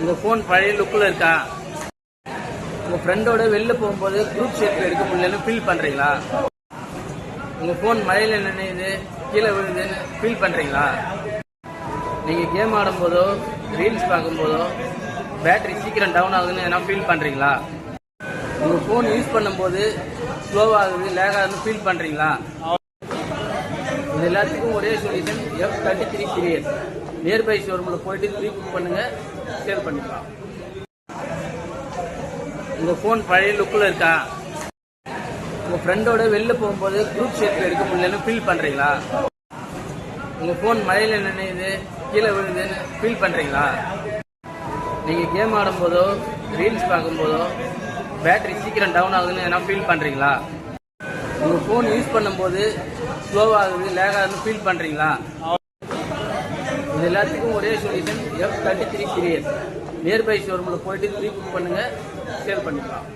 உங்கள் ஃபோன் பழைய லுக்கில் இருக்கா? உங்கள் ஃப்ரெண்டோட வெளில போகும்போது குரூப் ஷேப்பில் எடுக்க முடியலன்னு ஃபீல் பண்ணுறீங்களா? உங்கள் ஃபோன் மழையில் நினைது கீழே விழுதுன்னு ஃபீல் பண்ணுறீங்களா? நீங்கள் கேம் ஆடும்போதோ ரீல்ஸ் பார்க்கும்போதோ பேட்டரி சீக்கிரம் டவுன் ஆகுதுன்னு எதனா ஃபீல் பண்ணுறீங்களா? உங்கள் ஃபோன் யூஸ் பண்ணும்போது ஸ்லோவாகுது லேக் ஆகுதுன்னு ஃபீல் பண்ணுறீங்களா? இது எல்லாத்துக்கும் ஒரே சொல்யூஷன் F33 சீரியஸ். நியர்பை ஷோரூமில் போயிட்டு ரீபுக் பண்ணுங்கள், சேல் பண்ணிக்கலாம். உங்கள் ஃபோன் பழைய லுக்கில் இருக்கா? உங்கள் ஃப்ரெண்டோட வெளில போகும்போது குரூப் ஷேப்பில் எடுக்க முடியலன்னு ஃபீல் பண்ணுறீங்களா? உங்கள் ஃபோன் மழையில் நினைது கீழே விழுதுன்னு ஃபீல் பண்ணுறீங்களா? நீங்கள் கேம் ஆடும்போதோ ரீல்ஸ் பார்க்கும்போதோ பேட்டரி சீக்கிரம் டவுன் ஆகுதுன்னு எதனா ஃபீல் பண்ணுறீங்களா? உங்கள் ஃபோன் யூஸ் பண்ணும்போது ஸ்லோவாகுது லேக் ஆகுதுன்னு ஃபீல் பண்ணுறீங்களா? இது எல்லாத்துக்கும் ஒரே சொல்யூஷன் F33 சீரியஸ். நியர்பை ஷோரூமில் போயிட்டு ரீபுக் பண்ணுங்கள், சேல் பண்ணிக்கலாம்.